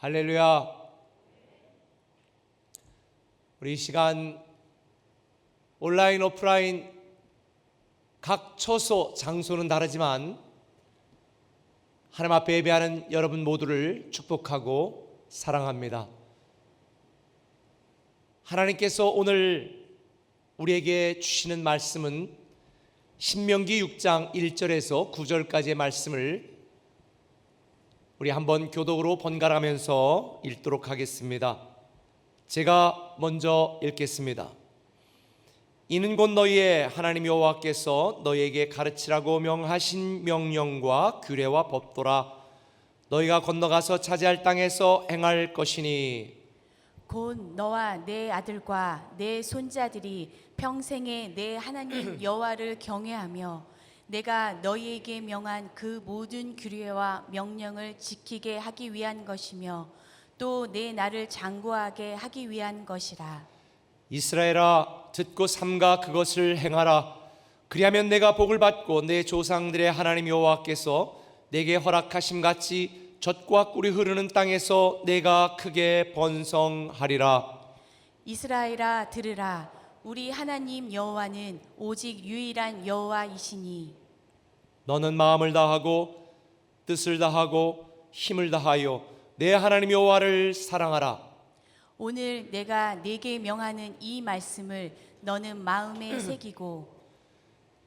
할렐루야. 우리 이 시간 온라인 오프라인 각 처소 장소는 다르지만 하나님 앞에 예배하는 여러분 모두를 축복하고 사랑합니다. 하나님께서 오늘 우리에게 주시는 말씀은 신명기 6장 1절에서 9절까지의 말씀을 우리 한번 교독으로 번갈아가면서 읽도록 하겠습니다. 제가 먼저 읽겠습니다. 이는 곧 너희의 하나님 여호와께서 너희에게 가르치라고 명하신 명령과 규례와 법도라. 너희가 건너가서 차지할 땅에서 행할 것이니 곧 너와 내 아들과 내 손자들이 평생에 내 하나님 여호와를 경외하며 내가 너희에게 명한 그 모든 규례와 명령을 지키게 하기 위한 것이며 또 내 나를 장구하게 하기 위한 것이라. 이스라엘아, 듣고 삼가 그것을 행하라. 그리하면 내가 복을 받고 내 조상들의 하나님 여호와께서 내게 허락하심 같이 젖과 꿀이 흐르는 땅에서 내가 크게 번성하리라. 이스라엘아, 들으라. 우리 하나님 여호와는 오직 유일한 여호와이시니 너는 마음을 다하고 뜻을 다하고 힘을 다하여 내 하나님 여호와를 사랑하라. 오늘 내가 네게 명하는 이 말씀을 너는 마음에 새기고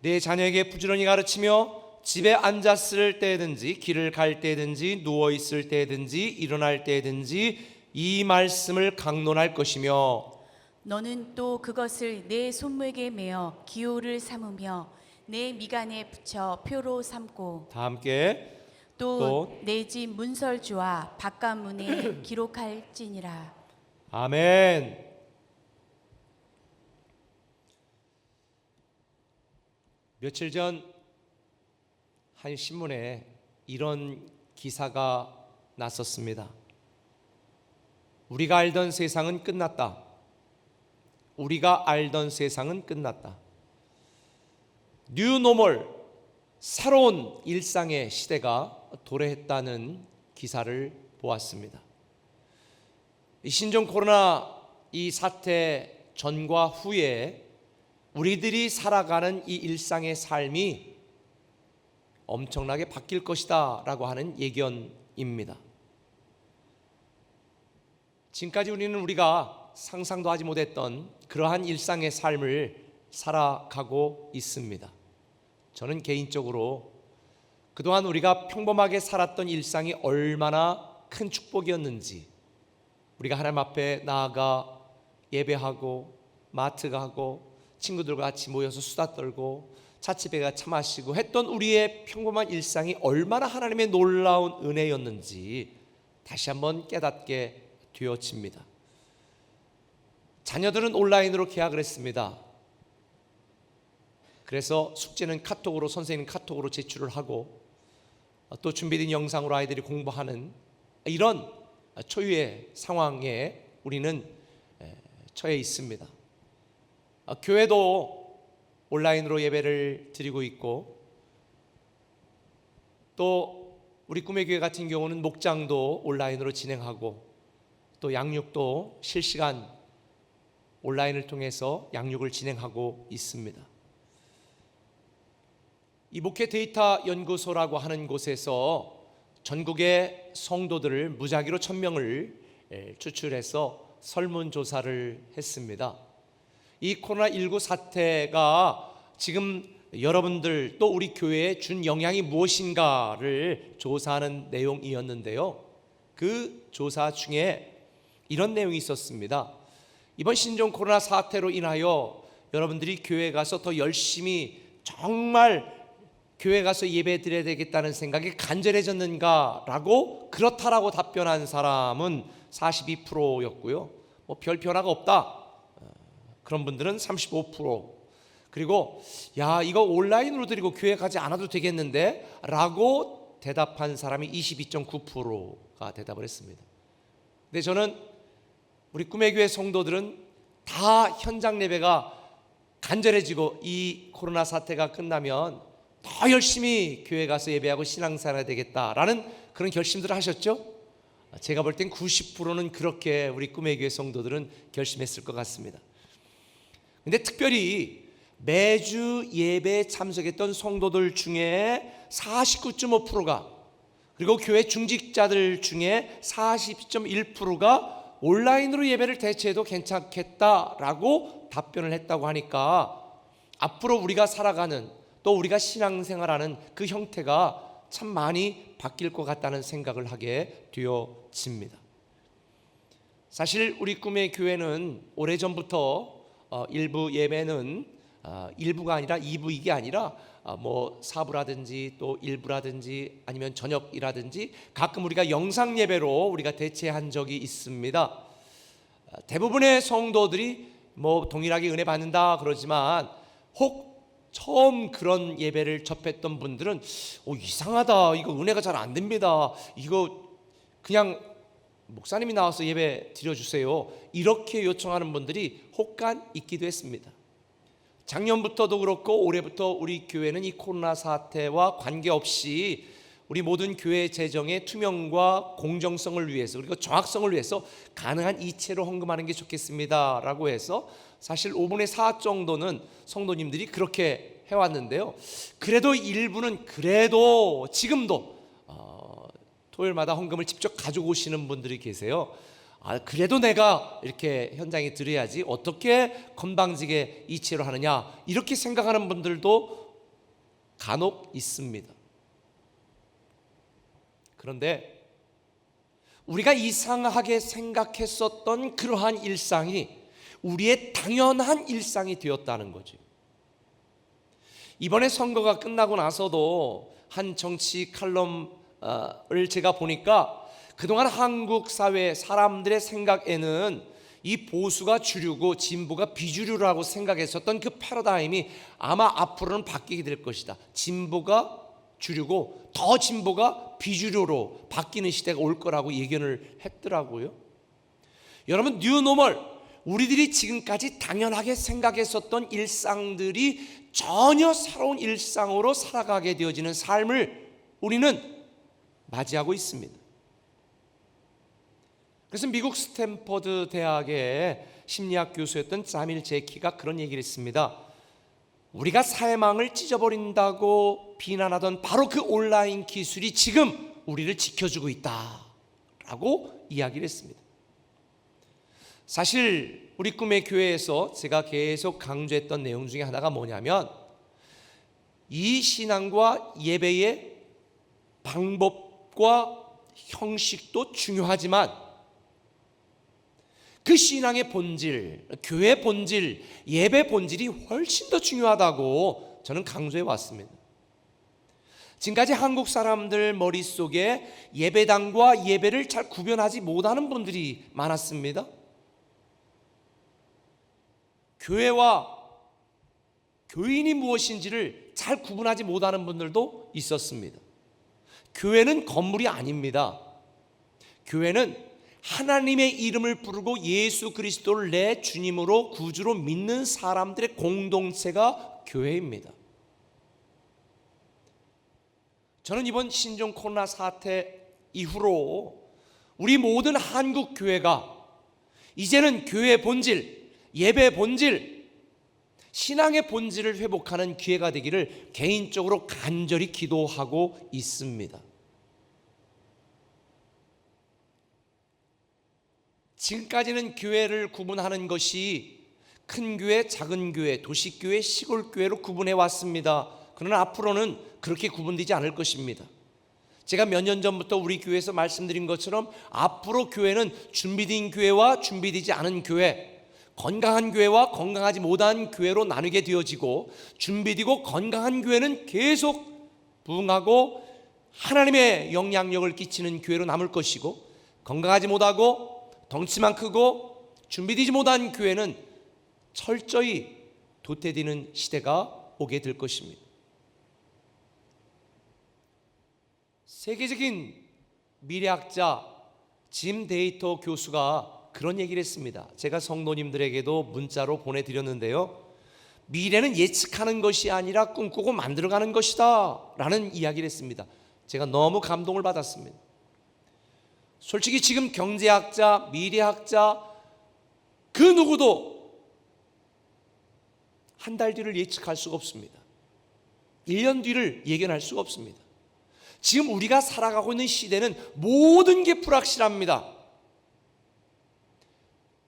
내 자녀에게 부지런히 가르치며 집에 앉았을 때든지 길을 갈 때든지 누워 있을 때든지 일어날 때든지 이 말씀을 강론할 것이며 너는 또 그것을 내 손목에 매어 기호를 삼으며 내 미간에 붙여 표로 삼고 다 함께 또 내 집 문설주와 바깥문에 기록할지니라. 아멘. 며칠 전 한 신문에 이런 기사가 났었습니다. 우리가 알던 세상은 끝났다. 우리가 알던 세상은 끝났다. 뉴노멀, 새로운 일상의 시대가 도래했다는 기사를 보았습니다. 이 신종 코로나 이 사태 전과 후에 우리들이 살아가는 이 일상의 삶이 엄청나게 바뀔 것이다 라고 하는 예견입니다. 지금까지 우리가 상상도 하지 못했던 그러한 일상의 삶을 살아가고 있습니다. 저는 개인적으로 그동안 우리가 평범하게 살았던 일상이 얼마나 큰 축복이었는지, 우리가 하나님 앞에 나아가 예배하고 마트 가고 친구들과 같이 모여서 수다 떨고 자취배가 차 마시고 했던 우리의 평범한 일상이 얼마나 하나님의 놀라운 은혜였는지 다시 한번 깨닫게 되어집니다. 자녀들은 온라인으로 계약을 했습니다. 그래서 숙제는 카톡으로, 선생님 카톡으로 제출을 하고 또 준비된 영상으로 아이들이 공부하는 이런 초유의 상황에 우리는 처해 있습니다. 교회도 온라인으로 예배를 드리고 있고 또 우리 꿈의 교회 같은 경우는 목장도 온라인으로 진행하고 또 양육도 실시간 온라인을 통해서 양육을 진행하고 있습니다. 이 목회 데이터 연구소라고 하는 곳에서 전국의 성도들을 무작위로 1000명을 추출해서 설문조사를 했습니다. 이 코로나19 사태가 지금 여러분들 또 우리 교회에 준 영향이 무엇인가를 조사하는 내용이었는데요. 그 조사 중에 이런 내용이 있었습니다. 이번 신종 코로나 사태로 인하여 여러분들이 교회에 가서 더 열심히 정말 교회 가서 예배 드려야 되겠다는 생각이 간절해졌는가 라고 그렇다라고 답변한 사람은 42%였고요. 별 변화가 없다, 그런 분들은 35%, 그리고 야 이거 온라인으로 드리고 교회 가지 않아도 되겠는데 라고 대답한 사람이 22.9%가 대답을 했습니다. 근데 저는 우리 꿈의 교회 성도들은 다 현장 예배가 간절해지고 이 코로나 사태가 끝나면 더 열심히 교회 가서 예배하고 신앙생활 해야 되겠다라는 그런 결심들을 하셨죠? 제가 볼 땐 90%는 그렇게 우리 꿈의 교회 성도들은 결심했을 것 같습니다. 근데 특별히 매주 예배에 참석했던 성도들 중에 49.5%가, 그리고 교회 중직자들 중에 40.1%가 온라인으로 예배를 대체해도 괜찮겠다라고 답변을 했다고 하니까 앞으로 우리가 살아가는, 또 우리가 신앙생활하는 그 형태가 참 많이 바뀔 것 같다는 생각을 하게 되어집니다. 사실 우리 꿈의 교회는 오래전부터 일부 예배는 일부가 아니라 2부, 이게 아니라 뭐 4부라든지 또 1부라든지 아니면 저녁이라든지 가끔 우리가 영상 예배로 우리가 대체한 적이 있습니다. 대부분의 성도들이 뭐 동일하게 은혜 받는다 그러지만, 혹 처음 그런 예배를 접했던 분들은 이상하다, 이거 은혜가 잘 안 됩니다, 이거 그냥 목사님이 나와서 예배 드려주세요, 이렇게 요청하는 분들이 혹간 있기도 했습니다. 작년부터도 그렇고 올해부터 우리 교회는 이 코로나 사태와 관계없이 우리 모든 교회 재정의 투명과 공정성을 위해서, 그리고 정확성을 위해서 가능한 이체로 헌금하는 게 좋겠습니다 라고 해서 사실 5분의 4 정도는 성도님들이 그렇게 해왔는데요, 그래도 일부는 그래도 지금도 토요일마다 헌금을 직접 가지고 오시는 분들이 계세요. 그래도 내가 이렇게 현장에 드려야지 어떻게 건방지게 이체로 하느냐, 이렇게 생각하는 분들도 간혹 있습니다. 그런데 우리가 이상하게 생각했었던 그러한 일상이 우리의 당연한 일상이 되었다는 거죠. 이번에 선거가 끝나고 나서도 한 정치 칼럼을 제가 보니까 그동안 한국 사회 사람들의 생각에는 이 보수가 주류고 진보가 비주류라고 생각했었던 그 패러다임이 아마 앞으로는 바뀌게 될 것이다. 진보가 주류고 더 진보가 비주류로 바뀌는 시대가 올 거라고 예견을 했더라고요. 여러분, 뉴노멀, 우리들이 지금까지 당연하게 생각했었던 일상들이 전혀 새로운 일상으로 살아가게 되어지는 삶을 우리는 맞이하고 있습니다. 그래서 미국 스탠퍼드 대학의 심리학 교수였던 자밀 제키가 그런 얘기를 했습니다. 우리가 사회망을 찢어버린다고 비난하던 바로 그 온라인 기술이 지금 우리를 지켜주고 있다라고 이야기를 했습니다. 사실 우리 꿈의 교회에서 제가 계속 강조했던 내용 중에 하나가 뭐냐면, 이 신앙과 예배의 방법과 형식도 중요하지만 그 신앙의 본질, 교회 본질, 예배 본질이 훨씬 더 중요하다고 저는 강조해 왔습니다. 지금까지 한국 사람들 머릿속에 예배당과 예배를 잘 구별하지 못하는 분들이 많았습니다. 교회와 교인이 무엇인지를 잘 구분하지 못하는 분들도 있었습니다. 교회는 건물이 아닙니다. 교회는 하나님의 이름을 부르고 예수 그리스도를 내 주님으로 구주로 믿는 사람들의 공동체가 교회입니다. 저는 이번 신종 코로나 사태 이후로 우리 모든 한국 교회가 이제는 교회의 본질, 예배의 본질, 신앙의 본질을 회복하는 기회가 되기를 개인적으로 간절히 기도하고 있습니다. 지금까지는 교회를 구분하는 것이 큰 교회, 작은 교회, 도시교회, 시골교회로 구분해 왔습니다. 그러나 앞으로는 그렇게 구분되지 않을 것입니다. 제가 몇 년 전부터 우리 교회에서 말씀드린 것처럼 앞으로 교회는 준비된 교회와 준비되지 않은 교회, 건강한 교회와 건강하지 못한 교회로 나누게 되어지고, 준비되고 건강한 교회는 계속 부흥하고 하나님의 영향력을 끼치는 교회로 남을 것이고, 건강하지 못하고 덩치만 크고 준비되지 못한 교회는 철저히 도태되는 시대가 오게 될 것입니다. 세계적인 미래학자 짐 데이터 교수가 그런 얘기를 했습니다. 제가 성도님들에게도 문자로 보내드렸는데요, 미래는 예측하는 것이 아니라 꿈꾸고 만들어가는 것이다 라는 이야기를 했습니다. 제가 너무 감동을 받았습니다. 솔직히 지금 경제학자, 미래학자 그 누구도 한 달 뒤를 예측할 수가 없습니다. 1년 뒤를 예견할 수가 없습니다. 지금 우리가 살아가고 있는 시대는 모든 게 불확실합니다.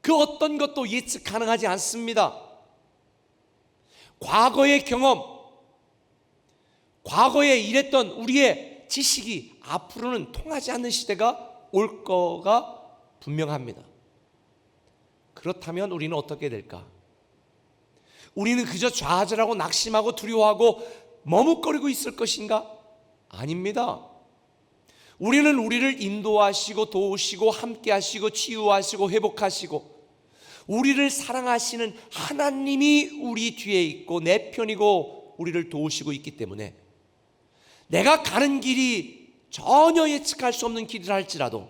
그 어떤 것도 예측 가능하지 않습니다. 과거의 경험, 과거에 일했던 우리의 지식이 앞으로는 통하지 않는 시대가 올 거가 분명합니다. 그렇다면 우리는 어떻게 될까? 우리는 그저 좌절하고 낙심하고 두려워하고 머뭇거리고 있을 것인가? 아닙니다. 우리는 우리를 인도하시고 도우시고 함께하시고 치유하시고 회복하시고 우리를 사랑하시는 하나님이 우리 뒤에 있고 내 편이고 우리를 도우시고 있기 때문에 내가 가는 길이 전혀 예측할 수 없는 길이라 할지라도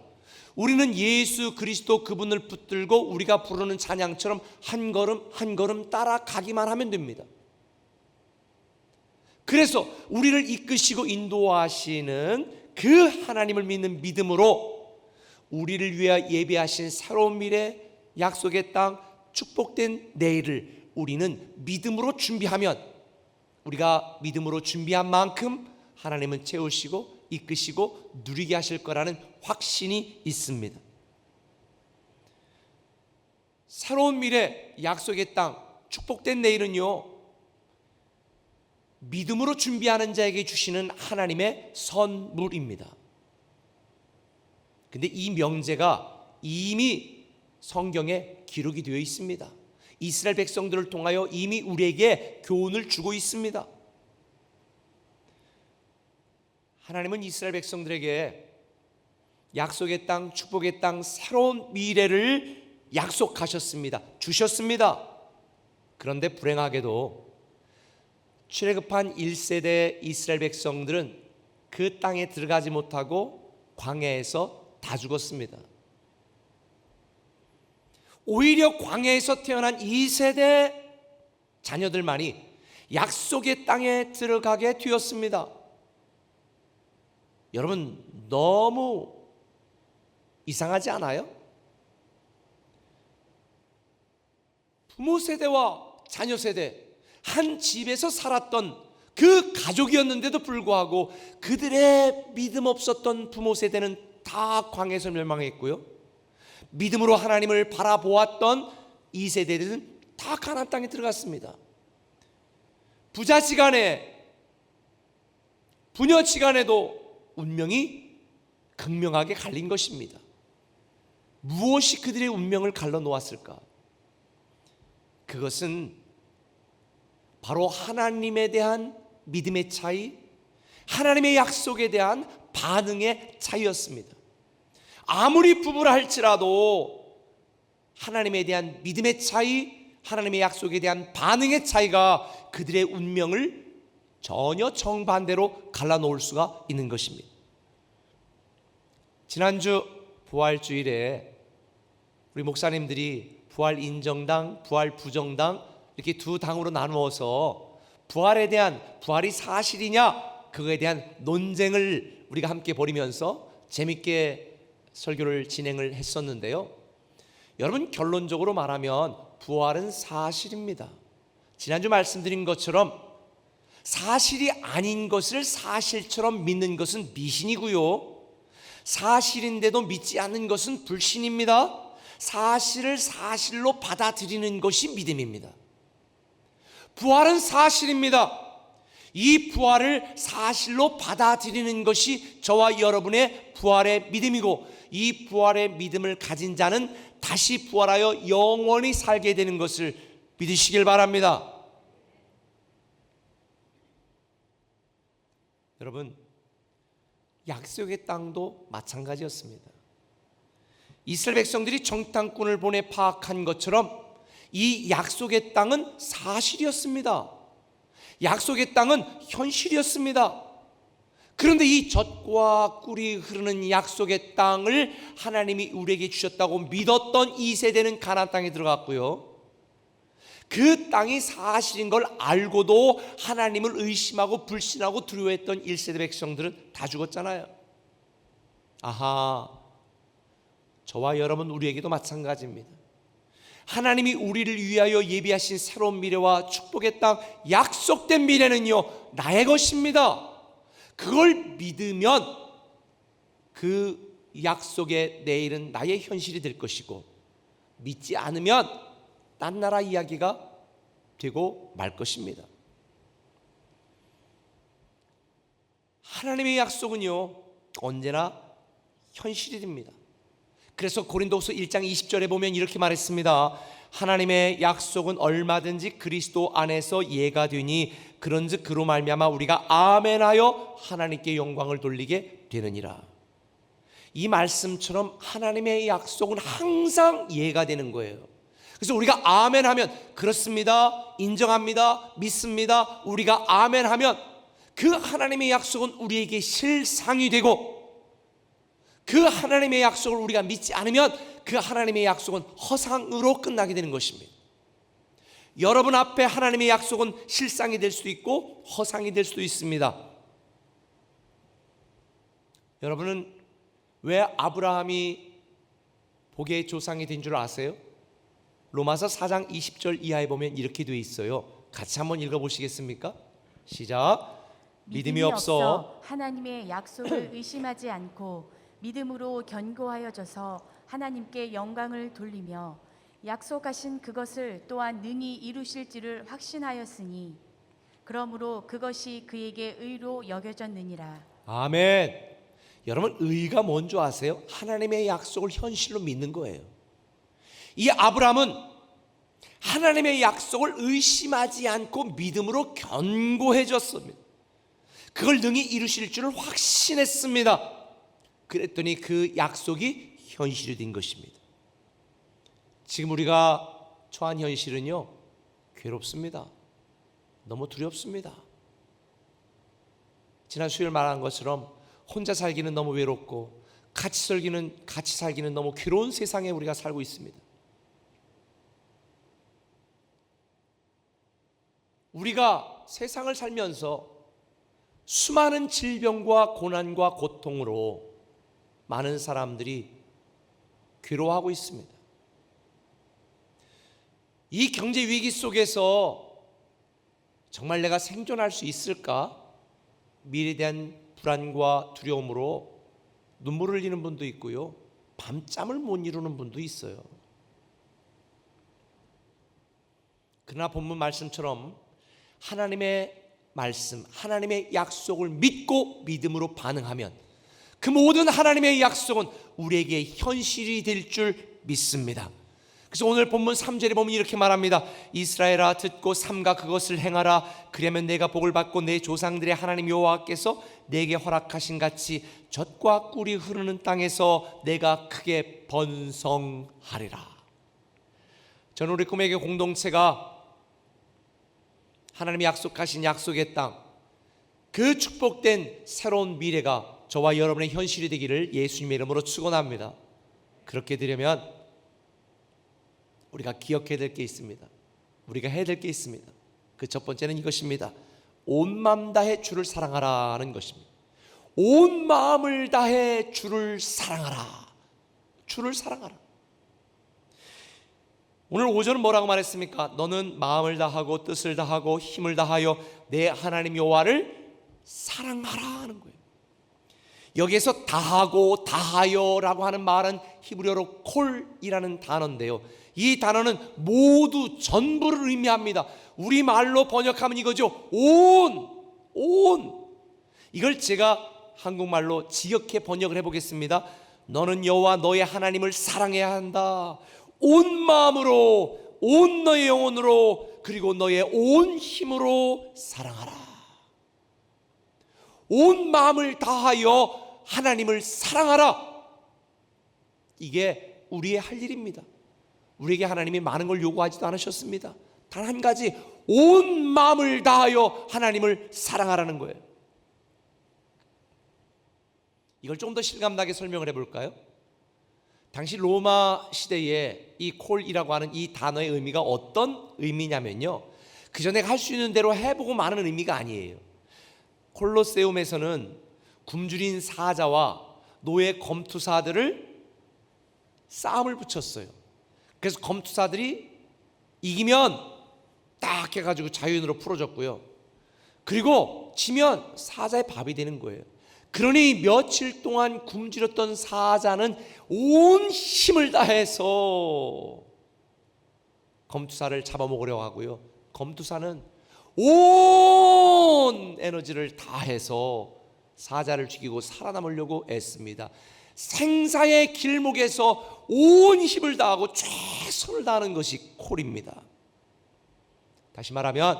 우리는 예수 그리스도 그분을 붙들고 우리가 부르는 찬양처럼 한 걸음 한 걸음 따라가기만 하면 됩니다. 그래서 우리를 이끄시고 인도하시는 그 하나님을 믿는 믿음으로 우리를 위해 예비하신 새로운 미래, 약속의 땅, 축복된 내일을 우리는 믿음으로 준비하면 우리가 믿음으로 준비한 만큼 하나님은 채우시고 이끄시고 누리게 하실 거라는 확신이 있습니다. 새로운 미래, 약속의 땅, 축복된 내일은요, 믿음으로 준비하는 자에게 주시는 하나님의 선물입니다. 근데 이 명제가 이미 성경에 기록이 되어 있습니다. 이스라엘 백성들을 통하여 이미 우리에게 교훈을 주고 있습니다. 하나님은 이스라엘 백성들에게 약속의 땅, 축복의 땅, 새로운 미래를 약속하셨습니다. 주셨습니다. 그런데 불행하게도 출애굽한 1세대 이스라엘 백성들은 그 땅에 들어가지 못하고 광야에서 다 죽었습니다. 오히려 광야에서 태어난 2세대 자녀들만이 약속의 땅에 들어가게 되었습니다. 여러분, 너무 이상하지 않아요? 부모 세대와 자녀 세대 한 집에서 살았던 그 가족이었는데도 불구하고 그들의 믿음 없었던 부모 세대는 다 광야에서 멸망했고요, 믿음으로 하나님을 바라보았던 이 세대들은 다 가나안 땅에 들어갔습니다. 부자지간에 부녀지간에도 운명이 극명하게 갈린 것입니다. 무엇이 그들의 운명을 갈라 놓았을까? 그것은 바로 하나님에 대한 믿음의 차이, 하나님의 약속에 대한 반응의 차이였습니다. 아무리 부부라 할지라도 하나님에 대한 믿음의 차이, 하나님의 약속에 대한 반응의 차이가 그들의 운명을 전혀 정반대로 갈라놓을 수가 있는 것입니다. 지난주 부활주일에 우리 목사님들이 부활 인정당, 부활 부정당 이렇게 두 당으로 나누어서 부활에 대한, 부활이 사실이냐 그거에 대한 논쟁을 우리가 함께 벌이면서 재밌게 설교를 진행을 했었는데요, 여러분, 결론적으로 말하면 부활은 사실입니다. 지난주 말씀드린 것처럼 사실이 아닌 것을 사실처럼 믿는 것은 미신이고요, 사실인데도 믿지 않는 것은 불신입니다. 사실을 사실로 받아들이는 것이 믿음입니다. 부활은 사실입니다. 이 부활을 사실로 받아들이는 것이 저와 여러분의 부활의 믿음이고, 이 부활의 믿음을 가진 자는 다시 부활하여 영원히 살게 되는 것을 믿으시길 바랍니다. 여러분, 약속의 땅도 마찬가지였습니다. 이스라엘 백성들이 정탐꾼을 보내 파악한 것처럼 이 약속의 땅은 사실이었습니다. 약속의 땅은 현실이었습니다. 그런데 이 젖과 꿀이 흐르는 약속의 땅을 하나님이 우리에게 주셨다고 믿었던 이 세대는 가나안 땅에 들어갔고요, 그 땅이 사실인 걸 알고도 하나님을 의심하고 불신하고 두려워했던 1세대 백성들은 다 죽었잖아요. 아하, 저와 여러분 우리에게도 마찬가지입니다. 하나님이 우리를 위하여 예비하신 새로운 미래와 축복의 땅, 약속된 미래는요 나의 것입니다. 그걸 믿으면 그 약속의 내일은 나의 현실이 될 것이고, 믿지 않으면 딴 나라 이야기가 되고 말 것입니다. 하나님의 약속은요 언제나 현실이 됩니다. 그래서 고린도후서 1장 20절에 보면 이렇게 말했습니다. 하나님의 약속은 얼마든지 그리스도 안에서 예가 되니 그런즉 그로 말미암아 우리가 아멘하여 하나님께 영광을 돌리게 되느니라. 이 말씀처럼 하나님의 약속은 항상 예가 되는 거예요. 그래서 우리가 아멘하면, 그렇습니다, 인정합니다, 믿습니다, 우리가 아멘하면 그 하나님의 약속은 우리에게 실상이 되고, 그 하나님의 약속을 우리가 믿지 않으면 그 하나님의 약속은 허상으로 끝나게 되는 것입니다. 여러분 앞에 하나님의 약속은 실상이 될 수도 있고 허상이 될 수도 있습니다. 여러분은 왜 아브라함이 복의 조상이 된 줄 아세요? 로마서 4장 20절 이하에 보면 이렇게 되어 있어요. 같이 한번 읽어보시겠습니까? 시작. 믿음이 없어 하나님의 약속을 의심하지 않고 믿음으로 견고하여져서 하나님께 영광을 돌리며 약속하신 그것을 또한 능히 이루실지를 확신하였으니 그러므로 그것이 그에게 의로 여겨졌느니라. 아멘. 여러분, 의가 뭔지 아세요? 하나님의 약속을 현실로 믿는 거예요. 이 아브라함은 하나님의 약속을 의심하지 않고 믿음으로 견고해졌습니다. 그걸 능히 이루실 줄을 확신했습니다. 그랬더니 그 약속이 현실이 된 것입니다. 지금 우리가 처한 현실은요 괴롭습니다. 너무 두렵습니다. 지난 수요일 말한 것처럼 혼자 살기는 너무 외롭고 같이 살기는 너무 괴로운 세상에 우리가 살고 있습니다. 우리가 세상을 살면서 수많은 질병과 고난과 고통으로 많은 사람들이 괴로워하고 있습니다. 이 경제 위기 속에서 정말 내가 생존할 수 있을까? 미래에 대한 불안과 두려움으로 눈물을 흘리는 분도 있고요, 밤잠을 못 이루는 분도 있어요. 그러나 본문 말씀처럼 하나님의 말씀, 하나님의 약속을 믿고 믿음으로 반응하면 그 모든 하나님의 약속은 우리에게 현실이 될 줄 믿습니다. 그래서 오늘 본문 3절에 보면 이렇게 말합니다. 이스라엘아 듣고 삼가 그것을 행하라. 그러면 내가 복을 받고 내 조상들의 하나님 여호와께서 내게 허락하신 같이 젖과 꿀이 흐르는 땅에서 내가 크게 번성하리라. 저는 우리 꿈에게 공동체가 하나님이 약속하신 약속의 땅, 그 축복된 새로운 미래가 저와 여러분의 현실이 되기를 예수님의 이름으로 축원합니다. 그렇게 되려면 우리가 기억해야 될 게 있습니다. 우리가 해야 될 게 있습니다. 그 첫 번째는 이것입니다. 온 마음 다해 주를 사랑하라는 것입니다. 온 마음을 다해 주를 사랑하라. 주를 사랑하라. 오늘 오전은 뭐라고 말했습니까? 너는 마음을 다하고 뜻을 다하고 힘을 다하여 내 하나님 여호와를 사랑하라 하는 거예요. 여기에서 다하고 다하여라고 하는 말은 히브리어로 콜이라는 단어인데요, 이 단어는 모두 전부를 의미합니다. 우리말로 번역하면 이거죠. 온. 이걸 제가 한국말로 지역해 번역을 해보겠습니다. 너는 여호와 너의 하나님을 사랑해야 한다. 온 마음으로, 온 너의 영혼으로, 그리고 너의 온 힘으로 사랑하라. 온 마음을 다하여 하나님을 사랑하라. 이게 우리의 할 일입니다. 우리에게 하나님이 많은 걸 요구하지도 않으셨습니다. 단 한 가지, 온 마음을 다하여 하나님을 사랑하라는 거예요. 이걸 조금 더 실감나게 설명을 해볼까요? 당시 로마 시대에 이 콜이라고 하는 이 단어의 의미가 어떤 의미냐면요, 그 전에 할 수 있는 대로 해보고 마는 의미가 아니에요. 콜로세움에서는 굶주린 사자와 노예 검투사들을 싸움을 붙였어요. 그래서 검투사들이 이기면 딱 해가지고 자유인으로 풀어줬고요. 그리고 지면 사자의 밥이 되는 거예요. 그러니 며칠 동안 굶주렸던 사자는 온 힘을 다해서 검투사를 잡아먹으려고 하고요. 검투사는 온 에너지를 다해서 사자를 죽이고 살아남으려고 애씁니다. 생사의 길목에서 온 힘을 다하고 최선을 다하는 것이 콜입니다. 다시 말하면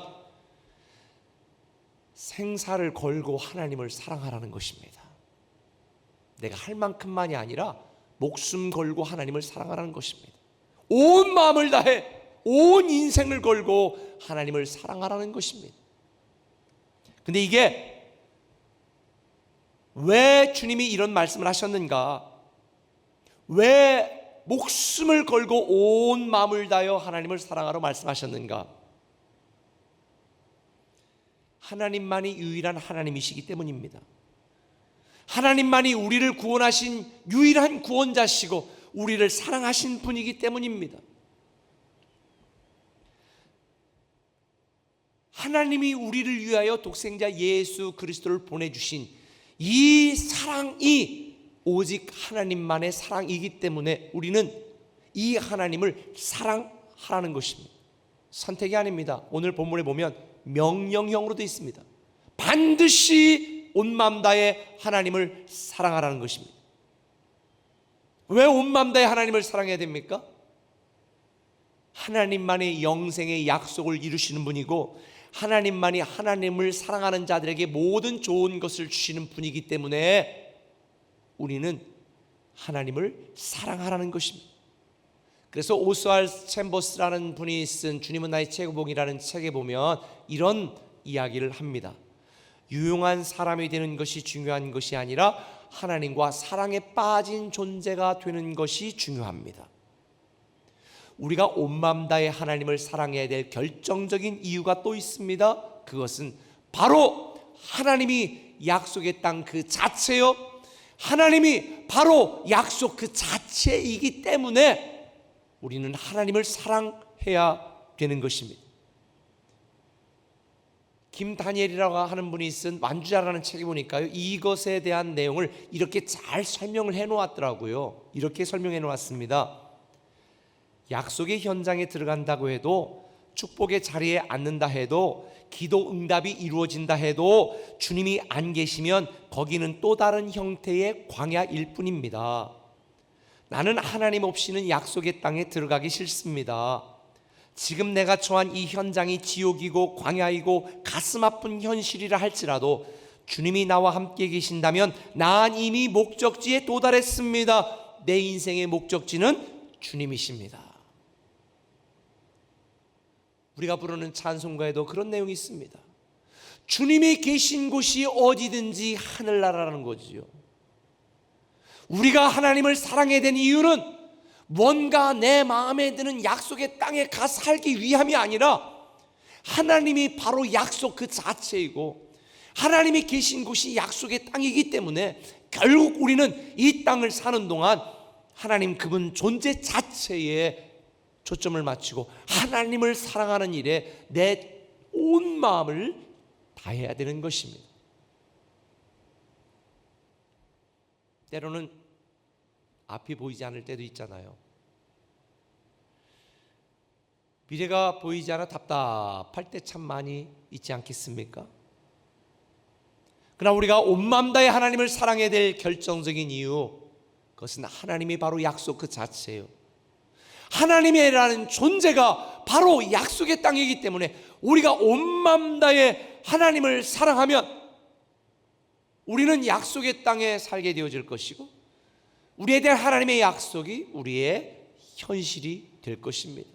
생사를 걸고 하나님을 사랑하라는 것입니다. 내가 할 만큼만이 아니라 목숨 걸고 하나님을 사랑하라는 것입니다. 온 마음을 다해 온 인생을 걸고 하나님을 사랑하라는 것입니다. 근데 이게 왜 주님이 이런 말씀을 하셨는가? 왜 목숨을 걸고 온 마음을 다하여 하나님을 사랑하러 말씀하셨는가? 하나님만이 유일한 하나님이시기 때문입니다. 하나님만이 우리를 구원하신 유일한 구원자시고 우리를 사랑하신 분이기 때문입니다. 하나님이 우리를 위하여 독생자 예수 그리스도를 보내주신 이 사랑이 오직 하나님만의 사랑이기 때문에 우리는 이 하나님을 사랑하라는 것입니다. 선택이 아닙니다. 오늘 본문에 보면 명령형으로 되어 있습니다. 반드시 온 마음 다해 하나님을 사랑하라는 것입니다. 왜 온 마음 다해 하나님을 사랑해야 됩니까? 하나님만의 영생의 약속을 이루시는 분이고 하나님만이 하나님을 사랑하는 자들에게 모든 좋은 것을 주시는 분이기 때문에 우리는 하나님을 사랑하라는 것입니다. 그래서 오스왈 챔버스라는 분이 쓴 주님은 나의 최고봉이라는 책에 보면 이런 이야기를 합니다. 유용한 사람이 되는 것이 중요한 것이 아니라 하나님과 사랑에 빠진 존재가 되는 것이 중요합니다. 우리가 온 마음 다해 하나님을 사랑해야 될 결정적인 이유가 또 있습니다. 그것은 바로 하나님이 약속의 땅 그 자체요, 하나님이 바로 약속 그 자체이기 때문에 우리는 하나님을 사랑해야 되는 것입니다. 김다니엘이라고 하는 분이 쓴 완주자라는 책에 보니까요, 이것에 대한 내용을 이렇게 잘 설명을 해 놓았더라고요. 이렇게 설명해 놓았습니다. 약속의 현장에 들어간다고 해도, 축복의 자리에 앉는다 해도, 기도 응답이 이루어진다 해도 주님이 안 계시면 거기는 또 다른 형태의 광야일 뿐입니다. 나는 하나님 없이는 약속의 땅에 들어가기 싫습니다. 지금 내가 처한 이 현장이 지옥이고 광야이고 가슴 아픈 현실이라 할지라도 주님이 나와 함께 계신다면 난 이미 목적지에 도달했습니다. 내 인생의 목적지는 주님이십니다. 우리가 부르는 찬송가에도 그런 내용이 있습니다. 주님이 계신 곳이 어디든지 하늘나라라는 거지요. 우리가 하나님을 사랑해야 되는 이유는 뭔가 내 마음에 드는 약속의 땅에 가 살기 위함이 아니라 하나님이 바로 약속 그 자체이고 하나님이 계신 곳이 약속의 땅이기 때문에 결국 우리는 이 땅을 사는 동안 하나님 그분 존재 자체에 초점을 맞추고 하나님을 사랑하는 일에 내 온 마음을 다해야 되는 것입니다. 때로는 앞이 보이지 않을 때도 있잖아요. 미래가 보이지 않아 답답할 때 참 많이 있지 않겠습니까? 그러나 우리가 온 마음 다해 하나님을 사랑해야 될 결정적인 이유, 그것은 하나님이 바로 약속 그 자체예요. 하나님이라는 존재가 바로 약속의 땅이기 때문에 우리가 온 마음 다해 하나님을 사랑하면 우리는 약속의 땅에 살게 되어질 것이고 우리에 대한 하나님의 약속이 우리의 현실이 될 것입니다.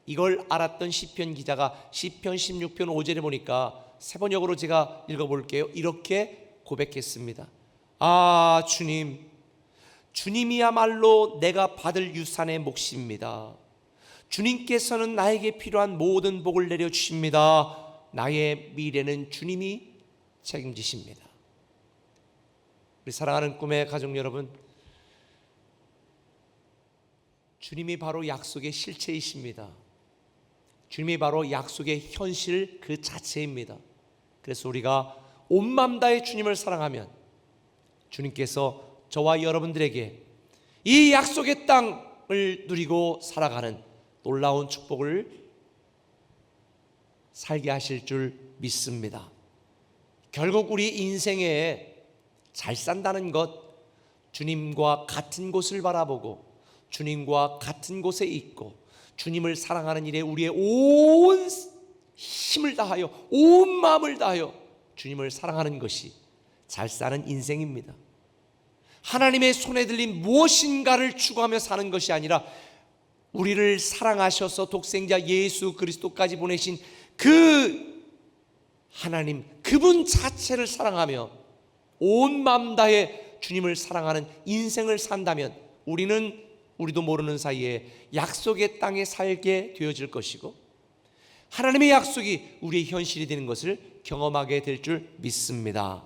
이걸 알았던 시편 기자가 시편 16편 5절에 보니까 세 번역으로 제가 읽어볼게요. 이렇게 고백했습니다. 아 주님, 주님이야말로 내가 받을 유산의 몫입니다. 주님께서는 나에게 필요한 모든 복을 내려주십니다. 나의 미래는 주님이 책임지십니다. 우리 사랑하는 꿈의 가족 여러분, 주님이 바로 약속의 실체이십니다. 주님이 바로 약속의 현실 그 자체입니다. 그래서 우리가 온 마음 다해 주님을 사랑하면 주님께서 저와 여러분들에게 이 약속의 땅을 누리고 살아가는 놀라운 축복을 살게 하실 줄 믿습니다. 결국 우리 인생에 잘 산다는 것, 주님과 같은 곳을 바라보고 주님과 같은 곳에 있고 주님을 사랑하는 일에 우리의 온 힘을 다하여 온 마음을 다하여 주님을 사랑하는 것이 잘 사는 인생입니다. 하나님의 손에 들린 무엇인가를 추구하며 사는 것이 아니라 우리를 사랑하셔서 독생자 예수 그리스도까지 보내신 그 하나님, 그분 자체를 사랑하며 온 마음 다해 주님을 사랑하는 인생을 산다면 우리도 모르는 사이에 약속의 땅에 살게 되어질 것이고 하나님의 약속이 우리의 현실이 되는 것을 경험하게 될 줄 믿습니다.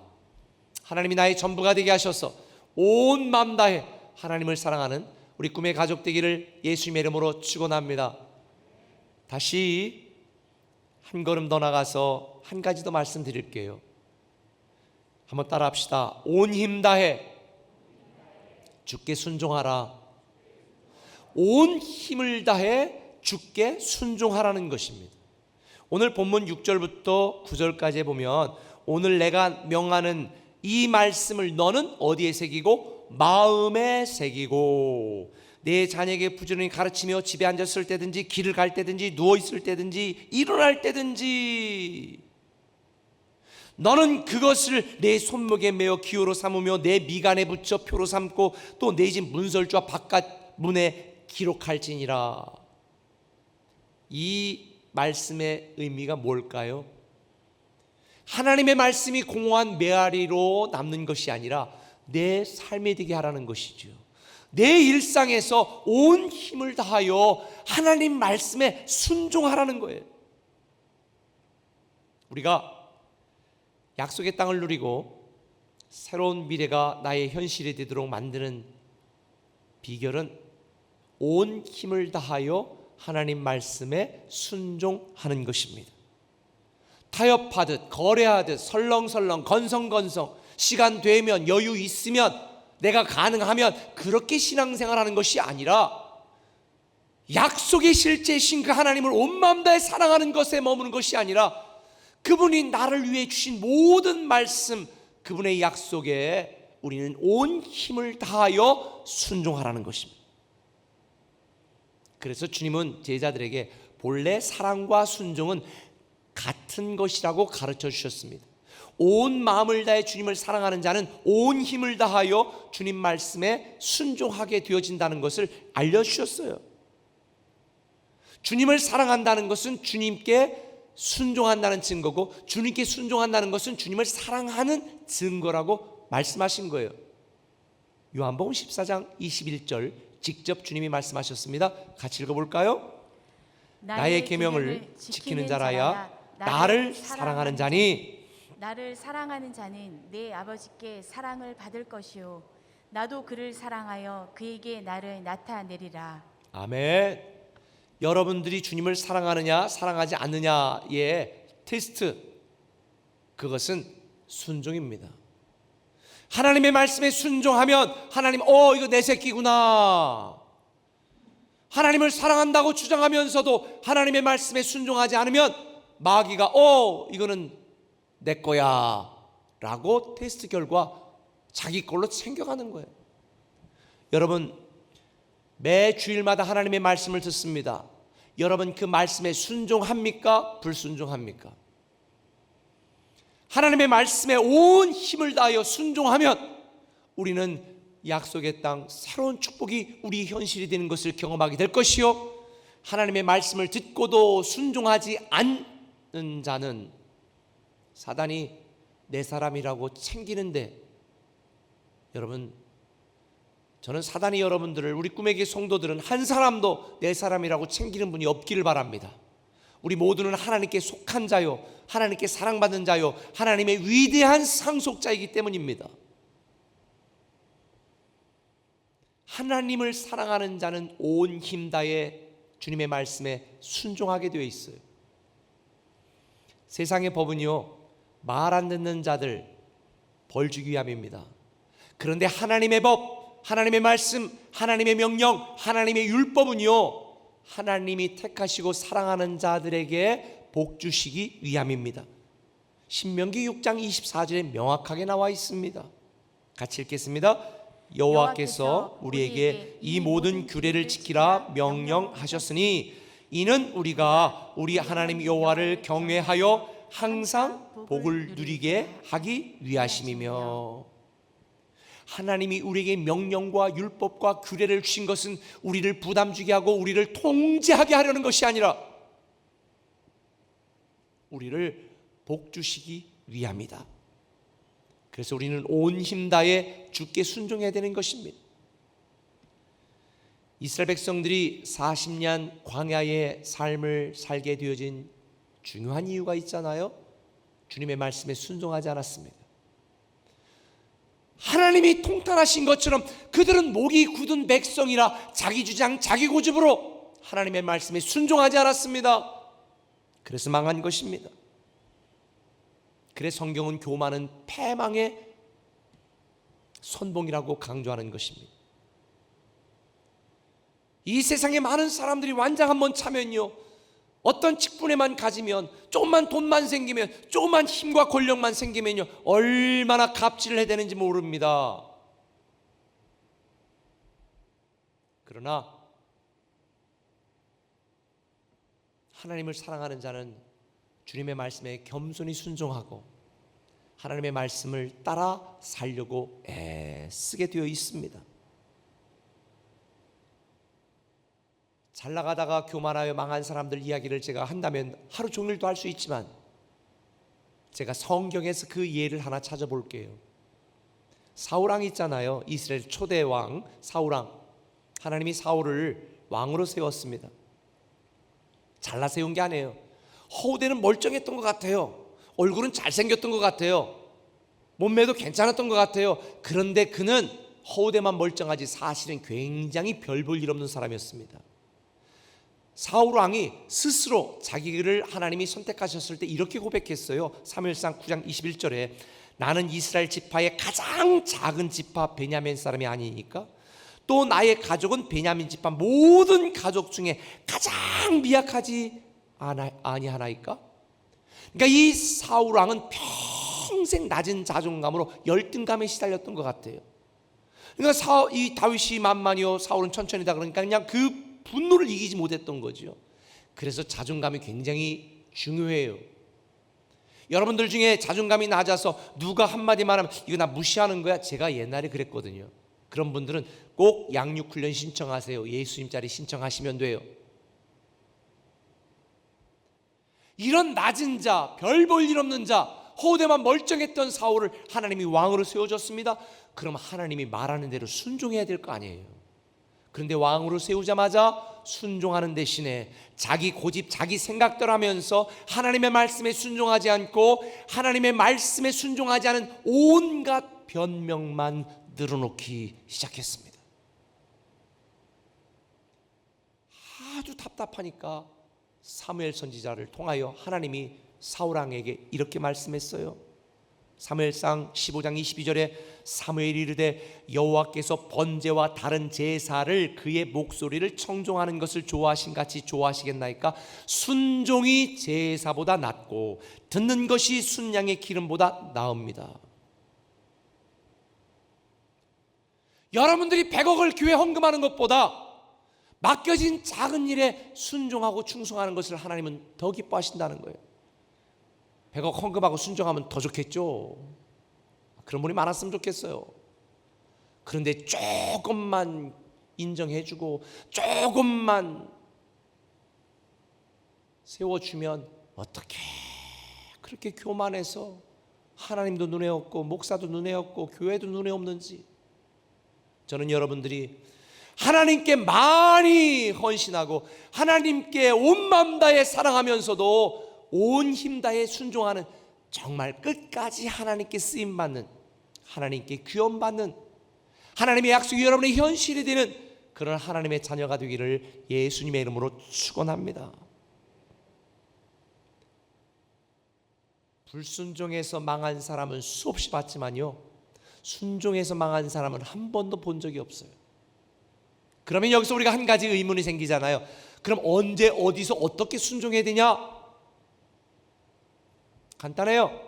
하나님이 나의 전부가 되게 하셔서 온 마음 다해 하나님을 사랑하는 우리 꿈의 가족 되기를 예수님의 이름으로 축원합니다. 다시 한 걸음 더 나가서 한 가지 더 말씀드릴게요. 한번 따라합시다. 온 힘 다해 주께 순종하라. 온 힘을 다해 주께 순종하라는 것입니다. 오늘 본문 6절부터 9절까지 보면 오늘 내가 명하는 이 말씀을 너는 어디에 새기고 마음에 새기고 내 자녀에게 부지런히 가르치며 집에 앉았을 때든지 길을 갈 때든지 누워있을 때든지 일어날 때든지 너는 그것을 내 손목에 메어 기호로 삼으며 내 미간에 붙여 표로 삼고 또 내 집 문설주와 바깥 문에 기록할지니라. 이 말씀의 의미가 뭘까요? 하나님의 말씀이 공허한 메아리로 남는 것이 아니라 내 삶에 되게 하라는 것이죠. 내 일상에서 온 힘을 다하여 하나님 말씀에 순종하라는 거예요. 우리가 약속의 땅을 누리고 새로운 미래가 나의 현실이 되도록 만드는 비결은 온 힘을 다하여 하나님 말씀에 순종하는 것입니다. 타협하듯 거래하듯 설렁설렁 건성건성 시간 되면 여유 있으면 내가 가능하면 그렇게 신앙생활하는 것이 아니라 약속의 실제이신 그 하나님을 온 마음 다해 사랑하는 것에 머무는 것이 아니라 그분이 나를 위해 주신 모든 말씀, 그분의 약속에 우리는 온 힘을 다하여 순종하라는 것입니다. 그래서 주님은 제자들에게 본래 사랑과 순종은 같은 것이라고 가르쳐 주셨습니다. 온 마음을 다해 주님을 사랑하는 자는 온 힘을 다하여 주님 말씀에 순종하게 되어진다는 것을 알려주셨어요. 주님을 사랑한다는 것은 주님께 순종한다는 증거고 주님께 순종한다는 것은 주님을 사랑하는 증거라고 말씀하신 거예요. 요한복음 14장 21절 직접 주님이 말씀하셨습니다. 같이 읽어볼까요? 나의 계명을 지키는 자라야 나를 사랑하는 자니 나를 사랑하는 자는 내 아버지께 사랑을 받을 것이요 나도 그를 사랑하여 그에게 나를 나타내리라. 아멘. 여러분들이 주님을 사랑하느냐 사랑하지 않느냐의 테스트, 그것은 순종입니다. 하나님의 말씀에 순종하면 하나님 이거 내 새끼구나. 하나님을 사랑한다고 주장하면서도 하나님의 말씀에 순종하지 않으면 마귀가 이거는 내 거야 라고 테스트 결과 자기 걸로 챙겨가는 거예요. 여러분, 매 주일마다 하나님의 말씀을 듣습니다. 여러분 그 말씀에 순종합니까? 불순종합니까? 하나님의 말씀에 온 힘을 다하여 순종하면 우리는 약속의 땅 새로운 축복이 우리 현실이 되는 것을 경험하게 될 것이요, 하나님의 말씀을 듣고도 순종하지 않는 자는 사단이 내 사람이라고 챙기는데, 여러분, 저는 사단이 여러분들을, 우리 꿈의 성도들은 한 사람도 내 사람이라고 챙기는 분이 없기를 바랍니다. 우리 모두는 하나님께 속한 자요, 하나님께 사랑받는 자요, 하나님의 위대한 상속자이기 때문입니다. 하나님을 사랑하는 자는 온 힘 다해 주님의 말씀에 순종하게 되어 있어요. 세상의 법은요, 말 안 듣는 자들 벌 주기 위함입니다. 그런데 하나님의 법, 하나님의 말씀, 하나님의 명령, 하나님의 율법은요, 하나님이 택하시고 사랑하는 자들에게 복 주시기 위함입니다. 신명기 6장 24절에 명확하게 나와 있습니다. 같이 읽겠습니다. 여호와께서 우리에게 이 모든 규례를 지키라 명령하셨으니 이는 우리가 우리 하나님 여호와를 경외하여 항상 복을 누리게 하기 위하심이며, 하나님이 우리에게 명령과 율법과 규례를 주신 것은 우리를 부담 주게 하고 우리를 통제하게 하려는 것이 아니라 우리를 복 주시기 위함이다. 그래서 우리는 온 힘 다해 주께 순종해야 되는 것입니다. 이스라엘 백성들이 40년 광야의 삶을 살게 되어진 중요한 이유가 있잖아요. 주님의 말씀에 순종하지 않았습니다. 하나님이 통탄하신 것처럼 그들은 목이 굳은 백성이라 자기 주장, 자기 고집으로 하나님의 말씀에 순종하지 않았습니다. 그래서 망한 것입니다. 그래서 성경은 교만은 패망의 선봉이라고 강조하는 것입니다. 이 세상에 많은 사람들이 완장 한번 차면요, 어떤 직분에만 가지면, 조금만 돈만 생기면, 조금만 힘과 권력만 생기면요, 얼마나 갑질을 해야 되는지 모릅니다. 그러나 하나님을 사랑하는 자는 주님의 말씀에 겸손히 순종하고 하나님의 말씀을 따라 살려고 애쓰게 되어 있습니다. 잘 나가다가 교만하여 망한 사람들 이야기를 제가 한다면 하루 종일도 할 수 있지만 제가 성경에서 그 예를 하나 찾아볼게요. 사울왕 있잖아요. 이스라엘 초대 왕 사울왕. 하나님이 사울을 왕으로 세웠습니다. 잘나 세운 게 아니에요. 허우대는 멀쩡했던 것 같아요. 얼굴은 잘생겼던 것 같아요. 몸매도 괜찮았던 것 같아요. 그런데 그는 허우대만 멀쩡하지 사실은 굉장히 별 볼 일 없는 사람이었습니다. 사울 왕이 스스로 자기를 하나님이 선택하셨을 때 이렇게 고백했어요. 사무엘상 9장 21절에 나는 이스라엘 지파의 가장 작은 지파 베냐민 사람이 아니니까 또 나의 가족은 베냐민 지파 모든 가족 중에 가장 미약하지 아니하나이까? 그러니까 이 사울 왕은 평생 낮은 자존감으로 열등감에 시달렸던 것 같아요. 그러니까 이 다윗이 만만이요 사울은 천천히다 그러니까 그냥 그 분노를 이기지 못했던 거죠. 그래서 자존감이 굉장히 중요해요. 여러분들 중에 자존감이 낮아서 누가 한마디만 하면 이거 나 무시하는 거야? 제가 옛날에 그랬거든요. 그런 분들은 꼭 양육훈련 신청하세요. 예수님 자리 신청하시면 돼요. 이런 낮은 자, 별 볼 일 없는 자, 허우대만 멀쩡했던 사울을 하나님이 왕으로 세워줬습니다. 그럼 하나님이 말하는 대로 순종해야 될 거 아니에요. 그런데 왕으로 세우자마자 순종하는 대신에 자기 고집, 자기 생각대로 하면서 하나님의 말씀에 순종하지 않고 하나님의 말씀에 순종하지 않은 온갖 변명만 늘어놓기 시작했습니다. 아주 답답하니까 사무엘 선지자를 통하여 하나님이 사울왕에게 이렇게 말씀했어요. 사무엘상 15장 22절에 사무엘이 이르되 여호와께서 번제와 다른 제사를 그의 목소리를 청종하는 것을 좋아하신 같이 좋아하시겠나이까? 순종이 제사보다 낫고 듣는 것이 순양의 기름보다 나읍니다. 여러분들이 100억을 교회 헌금하는 것보다 맡겨진 작은 일에 순종하고 충성하는 것을 하나님은 더 기뻐하신다는 거예요. 100억 헌금하고 순종하면 더 좋겠죠. 그런 분이 많았으면 좋겠어요. 그런데 조금만 인정해주고 조금만 세워주면 어떻게 그렇게 교만해서 하나님도 눈에 없고 목사도 눈에 없고 교회도 눈에 없는지. 저는 여러분들이 하나님께 많이 헌신하고 하나님께 온 마음 다해 사랑하면서도 온 힘 다해 순종하는, 정말 끝까지 하나님께 쓰임받는, 하나님께 귀염받는, 하나님의 약속이 여러분의 현실이 되는 그런 하나님의 자녀가 되기를 예수님의 이름으로 축원합니다. 불순종해서 망한 사람은 수없이 봤지만요, 순종해서 망한 사람은 한 번도 본 적이 없어요. 그러면 여기서 우리가 한 가지 의문이 생기잖아요. 그럼 언제 어디서 어떻게 순종해야 되냐? 간단해요.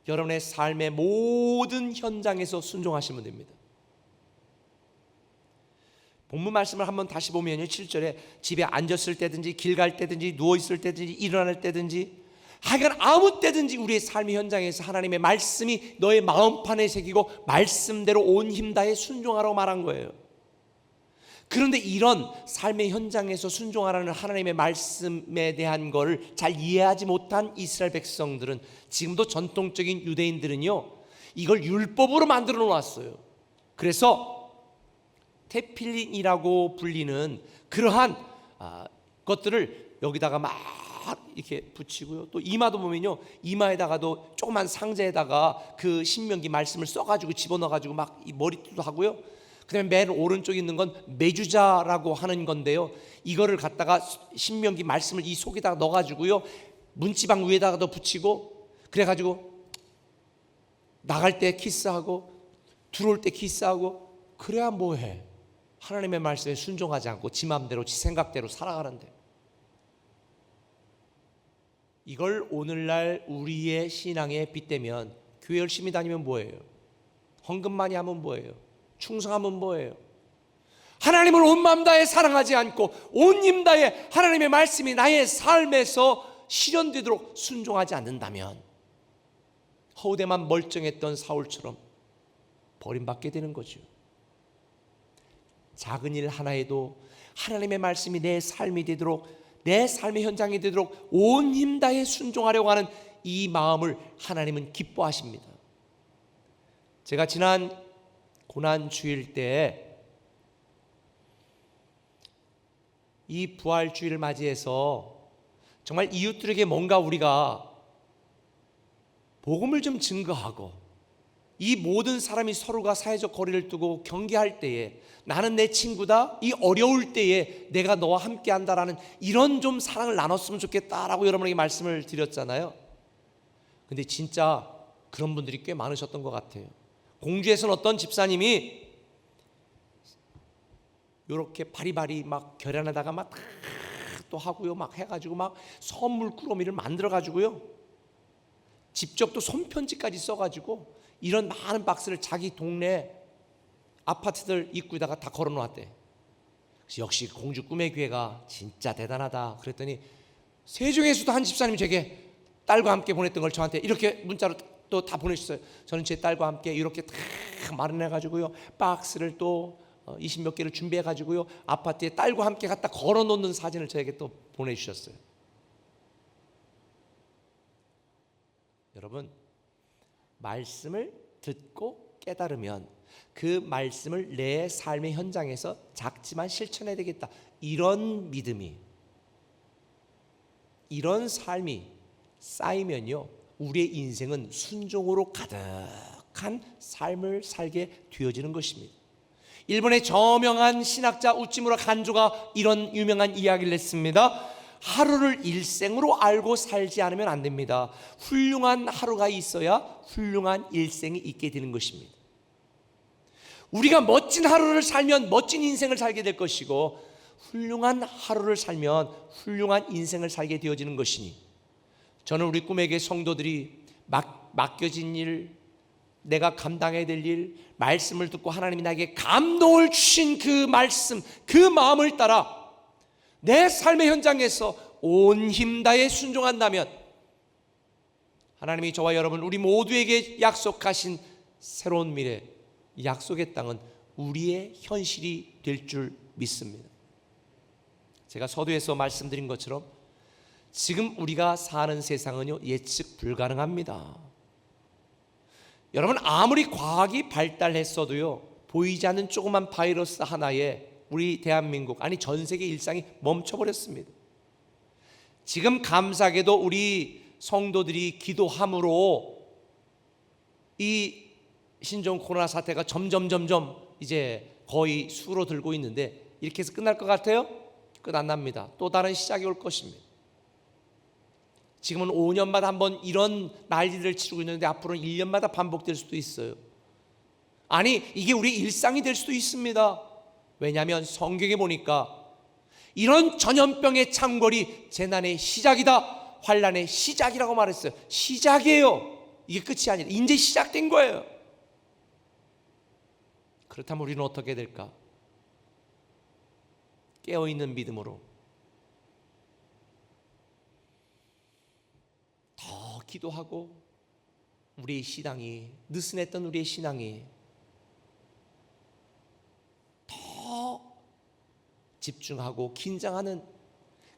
여러분의 삶의 모든 현장에서 순종하시면 됩니다. 본문 말씀을 한번 다시 보면요, 7절에 집에 앉았을 때든지 길 갈 때든지 누워있을 때든지 일어날 때든지 하여간 아무 때든지 우리의 삶의 현장에서 하나님의 말씀이 너의 마음판에 새기고 말씀대로 온 힘 다해 순종하라고 말한 거예요. 그런데 이런 삶의 현장에서 순종하라는 하나님의 말씀에 대한 걸 잘 이해하지 못한 이스라엘 백성들은, 지금도 전통적인 유대인들은요, 이걸 율법으로 만들어 놓았어요. 그래서 테필린이라고 불리는 그러한 것들을 여기다가 막 이렇게 붙이고요, 또 이마도 보면요, 이마에다가도 조그만 상자에다가 그 신명기 말씀을 써가지고 집어넣어가지고 막 이 머리띠도 하고요, 그 다음에 맨 오른쪽에 있는 건 메주자라고 하는 건데요, 이거를 갖다가 신명기 말씀을 이 속에다가 넣어가지고요, 문지방 위에다가도 붙이고, 그래가지고 나갈 때 키스하고 들어올 때 키스하고, 그래야 뭐해? 하나님의 말씀에 순종하지 않고 지 맘대로 지 생각대로 살아가는데, 이걸 오늘날 우리의 신앙에 빗대면 교회 열심히 다니면 뭐예요? 헌금 많이 하면 뭐예요? 충성하면 뭐예요? 하나님을 온 마음 다해 사랑하지 않고 온 힘 다해 하나님의 말씀이 나의 삶에서 실현되도록 순종하지 않는다면 허우대만 멀쩡했던 사울처럼 버림받게 되는 거죠. 작은 일 하나에도 하나님의 말씀이 내 삶이 되도록, 내 삶의 현장이 되도록 온 힘 다해 순종하려고 하는 이 마음을 하나님은 기뻐하십니다. 제가 지난 고난주일 때 이 부활주일을 맞이해서 정말 이웃들에게 뭔가 우리가 복음을 좀 증거하고, 이 모든 사람이 서로가 사회적 거리를 두고 경계할 때에 나는 내 친구다, 이 어려울 때에 내가 너와 함께 한다라는 이런 좀 사랑을 나눴으면 좋겠다라고 여러분에게 말씀을 드렸잖아요. 근데 진짜 그런 분들이 꽤 많으셨던 것 같아요. 공주에서는 어떤 집사님이 이렇게 바리바리 막 결연에다가 막 또 하고요, 막 해가지고 막 선물 꾸러미를 만들어가지고요, 직접 또 손편지까지 써가지고 이런 많은 박스를 자기 동네 아파트들 입구에다가 다 걸어놓았대. 그래서 역시 공주 꿈의 교회가 진짜 대단하다 그랬더니, 세종에서도 한 집사님이 제게 딸과 함께 보냈던 걸 저한테 이렇게 문자로 또 다 보내주셨어요. 저는 제 딸과 함께 이렇게 다 마련해가지고요, 박스를 또 20몇 개를 준비해가지고요, 아파트에 딸과 함께 갖다 걸어놓는 사진을 저에게 또 보내주셨어요. 여러분, 말씀을 듣고 깨달으면 그 말씀을 내 삶의 현장에서 작지만 실천해야 되겠다, 이런 믿음이, 이런 삶이 쌓이면요, 우리의 인생은 순종으로 가득한 삶을 살게 되어지는 것입니다. 일본의 저명한 신학자 우찌무라 간조가 이런 유명한 이야기를 했습니다. 하루를 일생으로 알고 살지 않으면 안 됩니다. 훌륭한 하루가 있어야 훌륭한 일생이 있게 되는 것입니다. 우리가 멋진 하루를 살면 멋진 인생을 살게 될 것이고, 훌륭한 하루를 살면 훌륭한 인생을 살게 되어지는 것이니, 저는 우리 꿈의 교회 성도들이 맡겨진 일, 내가 감당해야 될 일, 말씀을 듣고 하나님이 나에게 감동을 주신 그 말씀, 그 마음을 따라 내 삶의 현장에서 온 힘 다해 순종한다면 하나님이 저와 여러분, 우리 모두에게 약속하신 새로운 미래, 약속의 땅은 우리의 현실이 될 줄 믿습니다. 제가 서두에서 말씀드린 것처럼 지금 우리가 사는 세상은요, 예측 불가능합니다. 여러분, 아무리 과학이 발달했어도요, 보이지 않는 조그만 바이러스 하나에 우리 대한민국, 아니 전 세계 일상이 멈춰버렸습니다. 지금 감사하게도 우리 성도들이 기도함으로 이 신종 코로나 사태가 점점 이제 거의 수로 들고 있는데 이렇게 해서 끝날 것 같아요? 끝 안 납니다. 또 다른 시작이 올 것입니다. 지금은 5년마다 한번 이런 난리를 치르고 있는데 앞으로는 1년마다 반복될 수도 있어요. 아니, 이게 우리 일상이 될 수도 있습니다. 왜냐하면 성경에 보니까 이런 전염병의 창궐이 재난의 시작이다, 환난의 시작이라고 말했어요. 시작이에요. 이게 끝이 아니라 이제 시작된 거예요. 그렇다면 우리는 어떻게 될까? 깨어있는 믿음으로 더 기도하고 우리의 신앙이, 느슨했던 우리의 신앙이 더 집중하고 긴장하는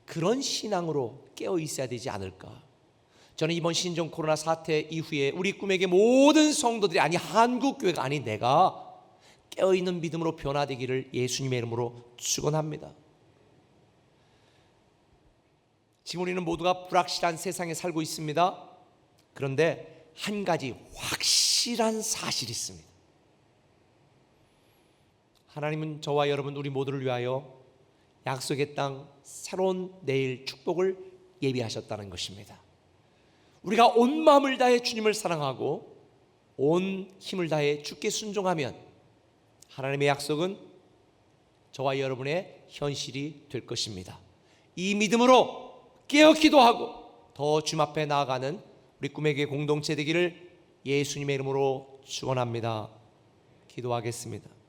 그런 신앙으로 깨어 있어야 되지 않을까? 저는 이번 신종 코로나 사태 이후에 우리 꿈에게 모든 성도들이, 아니 한국교회가, 아니 내가 깨어있는 믿음으로 변화되기를 예수님의 이름으로 축원합니다. 지금 우리는 모두가 불확실한 세상에 살고 있습니다. 그런데 한 가지 확실한 사실이 있습니다. 하나님은 저와 여러분 우리 모두를 위하여 약속의 땅 새로운 내일 축복을 예비하셨다는 것입니다. 우리가 온 마음을 다해 주님을 사랑하고 온 힘을 다해 주께 순종하면 하나님의 약속은 저와 여러분의 현실이 될 것입니다. 이 믿음으로 깨어 기도하고 더 주님 앞에 나아가는 우리 꿈에게 공동체 되기를 예수님의 이름으로 축원합니다. 기도하겠습니다.